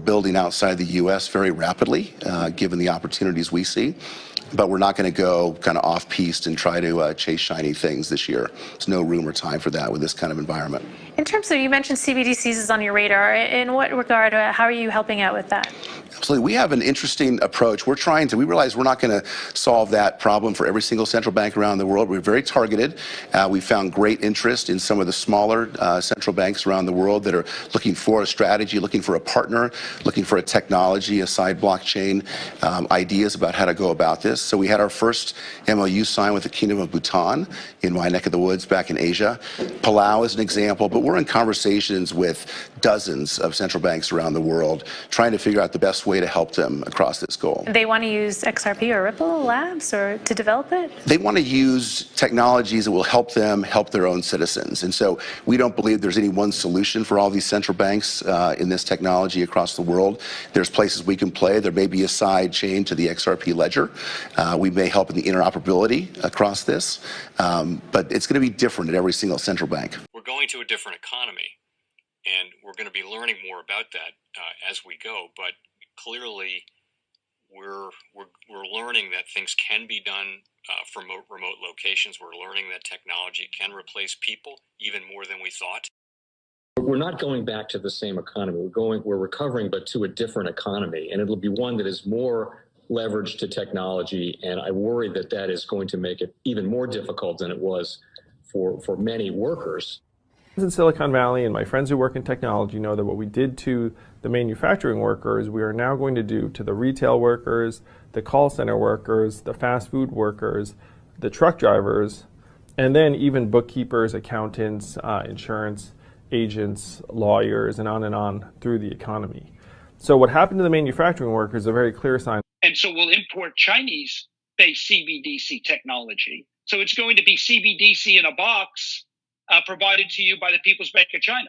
building outside the U.S. very rapidly, given the opportunities we see. But we're not going to go kind of off-piste and try to chase shiny things this year. There's no room or time for that with this kind of environment. In terms of, you mentioned CBDCs is on your radar. In what regard, how are you helping out with that? Absolutely. We have an interesting approach. We realize we're not going to solve that problem for every single central bank around the world. We're very targeted. We found great interest in some of the smaller central banks around the world that are looking for a strategy, looking for a partner, looking for a technology, a side blockchain, ideas about how to go about this. So we had our first MOU signed with the Kingdom of Bhutan in my neck of the woods back in Asia. Palau is an example, but we're in conversations with dozens of central banks around the world trying to figure out the best way to help them across this goal. They want to use XRP or Ripple Labs or to develop it? They want to use technologies that will help them help their own citizens. And so we don't believe there's any one solution for all these central banks in this technology across the world. There's places we can play. There may be a side chain to the XRP ledger. We may help in the interoperability across this, but it's going to be different at every single central bank. We're going to a different economy, and we're going to be learning more about that as we go. But clearly, we're learning that things can be done from remote locations. We're learning that technology can replace people even more than we thought. We're not going back to the same economy. We're recovering, but to a different economy, and it'll be one that is more leveraged to technology. And I worry that that is going to make it even more difficult than it was for many workers. In Silicon Valley, and my friends who work in technology know that what we did to the manufacturing workers, we are now going to do to the retail workers, the call center workers, the fast food workers, the truck drivers, and then even bookkeepers, accountants, insurance agents, lawyers, and on through the economy. So what happened to the manufacturing workers is a very clear sign. And so we'll import Chinese-based CBDC technology. So it's going to be CBDC in a box provided to you by the People's Bank of China.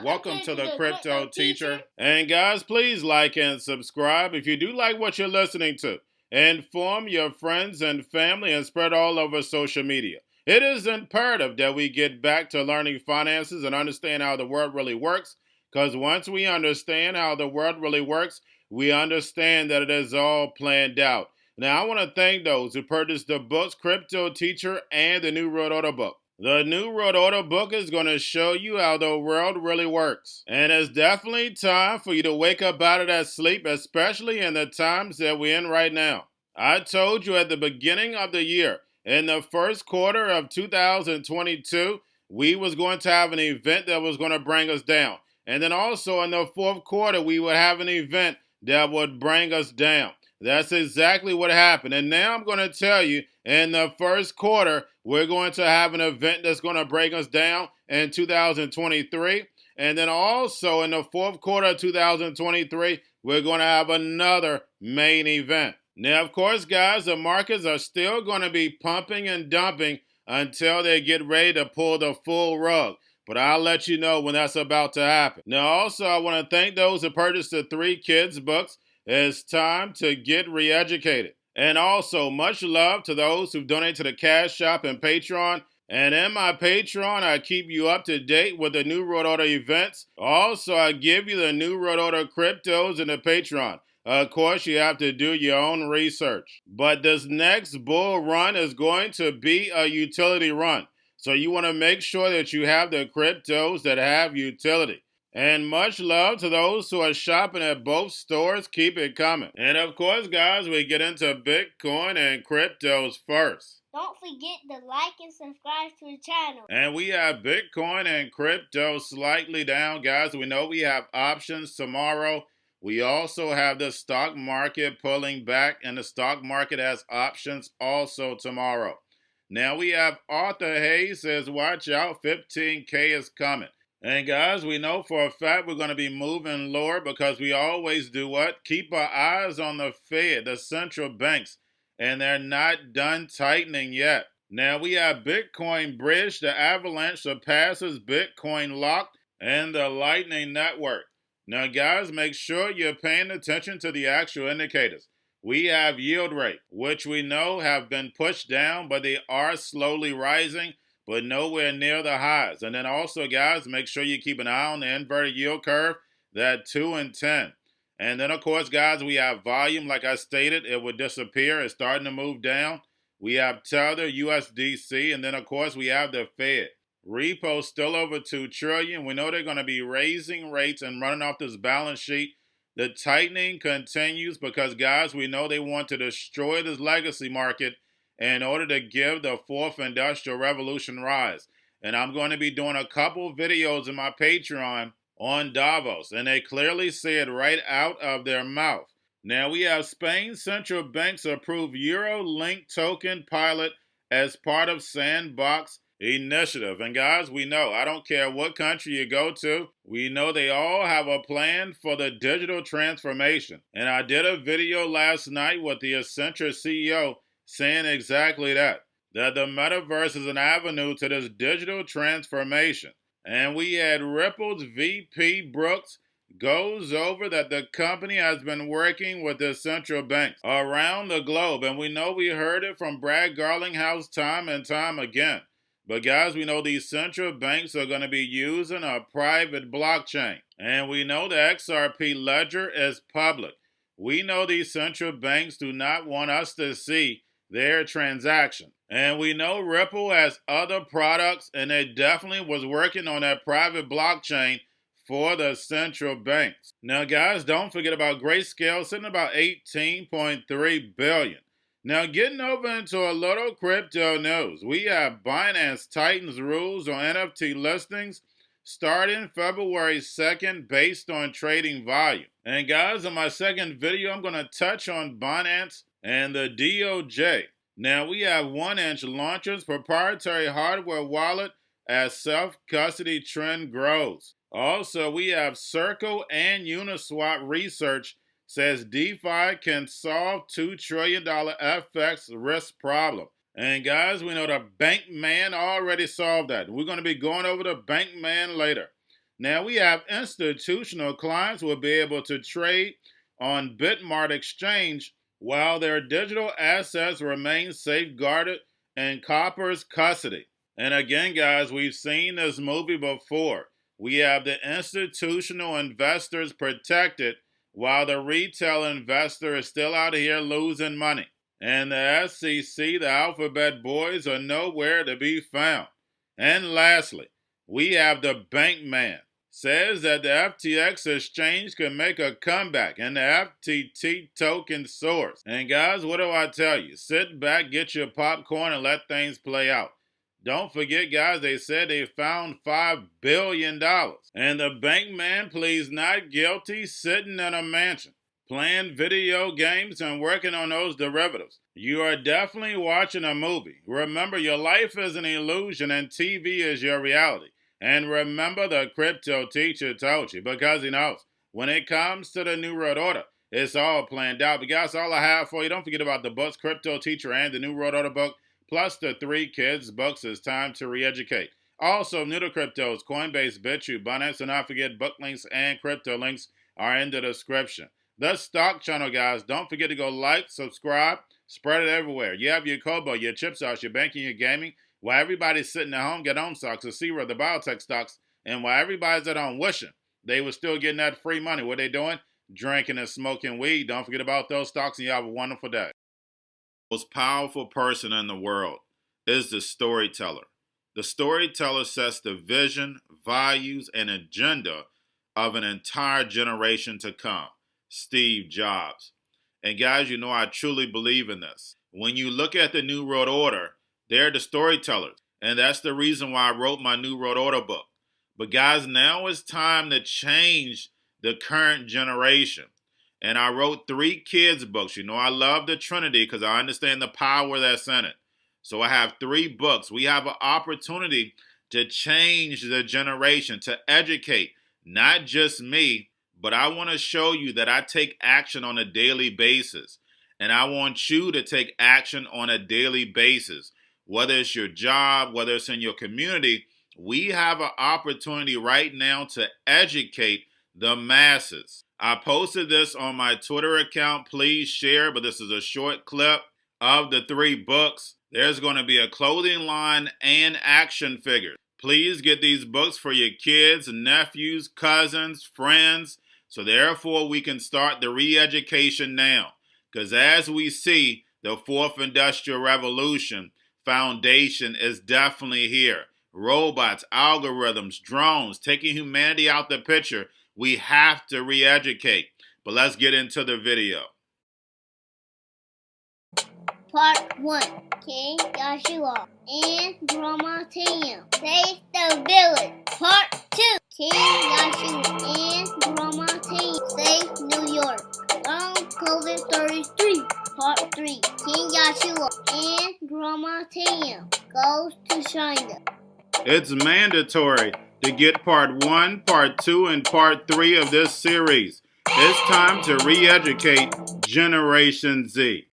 Welcome to the Crypto Teacher. And guys, please like and subscribe if you do like what you're listening to. Inform your friends and family and spread all over social media. It is imperative that we get back to learning finances and understand how the world really works, because once we understand how the world really works, we understand that it is all planned out. Now, I want to thank those who purchased the books Crypto Teacher and the New World Order book. The New World Order book is going to show you how the world really works. And it's definitely time for you to wake up out of that sleep, especially in the times that we're in right now. I told you at the beginning of the year, in the first quarter of 2022, we was going to have an event that was going to bring us down. And then also in the fourth quarter, we would have an event that would bring us down. That's exactly what happened. And now I'm going to tell you, in the first quarter, we're going to have an event that's going to bring us down in 2023. And then also in the fourth quarter of 2023, we're going to have another main event. Now, of course, guys, the markets are still going to be pumping and dumping until they get ready to pull the full rug. But I'll let you know when that's about to happen. Now, also, I want to thank those who purchased the 3 Kids books. It's time to get re-educated. And also, much love to those who donate to the Cash Shop and Patreon. And in my Patreon, I keep you up to date with the New World Order events. Also, I give you the New World Order cryptos in the Patreon. Of course, you have to do your own research. But this next bull run is going to be a utility run. So you want to make sure that you have the cryptos that have utility. And much love to those who are shopping at both stores. Keep it coming. And of course, guys, we get into Bitcoin and cryptos first. Don't forget to like and subscribe to the channel. And we have Bitcoin and crypto slightly down, guys. We know we have options tomorrow. We also have the stock market pulling back, and the stock market has options also tomorrow. Now we have Arthur Hayes says, watch out, 15K is coming. And guys, we know for a fact we're going to be moving lower because we always do what? Keep our eyes on the Fed, the central banks, and they're not done tightening yet. Now we have Bitcoin Bridge, the avalanche surpasses Bitcoin Locked, and the Lightning Network. Now guys, make sure you're paying attention to the actual indicators. We have yield rate, which we know have been pushed down, but they are slowly rising, but nowhere near the highs. And then also, guys, make sure you keep an eye on the inverted yield curve, that 2 and 10. And then, of course, guys, we have volume. Like I stated, it would disappear. It's starting to move down. We have Tether, USDC, and then, of course, we have the Fed. Repo still over $2 trillion. We know they're going to be raising rates and running off this balance sheet. The tightening continues because, guys, we know they want to destroy this legacy market in order to give the fourth industrial revolution rise. And I'm going to be doing a couple videos in my Patreon on Davos, and they clearly say it right out of their mouth. Now we have Spain's central banks approve Euro-linked token pilot as part of Sandbox initiative. And guys, we know, I don't care what country you go to, we know they all have a plan for the digital transformation. And I did a video last night with the Accenture CEO saying exactly that the metaverse is an avenue to this digital transformation. And we had Ripple's VP Brooks goes over that the company has been working with the central banks around the globe. And we know we heard it from Brad Garlinghouse time and time again. But guys, we know these central banks are going to be using a private blockchain. And we know the XRP ledger is public. We know these central banks do not want us to see their transaction. And we know Ripple has other products, and they definitely was working on that private blockchain for the central banks. Now, guys, don't forget about Grayscale, sitting about $18.3 billion. Now, getting over into a little crypto news, we have Binance tightens rules on NFT listings starting February 2nd based on trading volume. And guys, in my second video, I'm going to touch on Binance and the DOJ. Now, we have 1inch launches proprietary hardware wallet as self-custody trend grows. Also, we have Circle and Uniswap research says DeFi can solve $2 trillion FX risk problem. And guys, we know the Bankman already solved that. We're going to be going over the Bankman later. Now, we have institutional clients will be able to trade on Bitmart Exchange while their digital assets remain safeguarded in Copper's custody. And again, guys, we've seen this movie before. We have the institutional investors protected while the retail investor is still out here losing money. And the SEC, the Alphabet Boys, are nowhere to be found. And lastly, we have the Bankman. Says that the FTX exchange can make a comeback and the FTT token soars. And guys, what do I tell you? Sit back, get your popcorn, and let things play out. Don't forget, guys, they said they found $5 billion. And the Bankman pleads not guilty, sitting in a mansion, playing video games and working on those derivatives. You are definitely watching a movie. Remember, your life is an illusion and TV is your reality. And remember, the crypto teacher told you, because he knows when it comes to the New World Order, it's all planned out. But guys, all I have for you, don't forget about the books, Crypto Teacher and the New World Order book, plus the 3 kids books. It's time to re-educate. Also, new to cryptos, Coinbase, BitChute, Binance, and not forget book links and crypto links are in the description. The Stock Channel, guys, don't forget to go like, subscribe, spread it everywhere. You have your Kobo, your chip stocks, your banking, your gaming. While everybody's sitting at home, get on stocks, the Zero, the biotech stocks, and while everybody's at home wishing they were still getting that free money, what they doing? Drinking and smoking weed. Don't forget about those stocks, and you have a wonderful day. The most powerful person in the world is the storyteller. The storyteller sets the vision, values, and agenda of an entire generation to come. Steve Jobs. And guys, you know I truly believe in this. When you look at the New World Order, they're the storytellers. And that's the reason why I wrote my New World Order book. But guys, now it's time to change the current generation. And I wrote 3 kids books. You know, I love the Trinity because I understand the power that's in it. So I have 3 books. We have an opportunity to change the generation, to educate, not just me, but I want to show you that I take action on a daily basis. And I want you to take action on a daily basis. Whether it's your job, whether it's in your community, we have an opportunity right now to educate the masses. I posted this on my Twitter account. Please share, but this is a short clip of the 3 books. There's going to be a clothing line and action figures. Please get these books for your kids, nephews, cousins, friends, So therefore, we can start the re-education now. Because as we see, the fourth industrial revolution foundation is definitely here. Robots, algorithms, drones, taking humanity out the picture. We have to re-educate. But let's get into the video. Part 1. King Joshua and Grandma Tam save the village. Part 2. King Joshua and Grandma Tam save New York from COVID 33. Part 3. King Joshua and Grandma Tam goes to China. It's mandatory to get part 1, part 2, and part 3 of this series. It's time to re-educate Generation Z.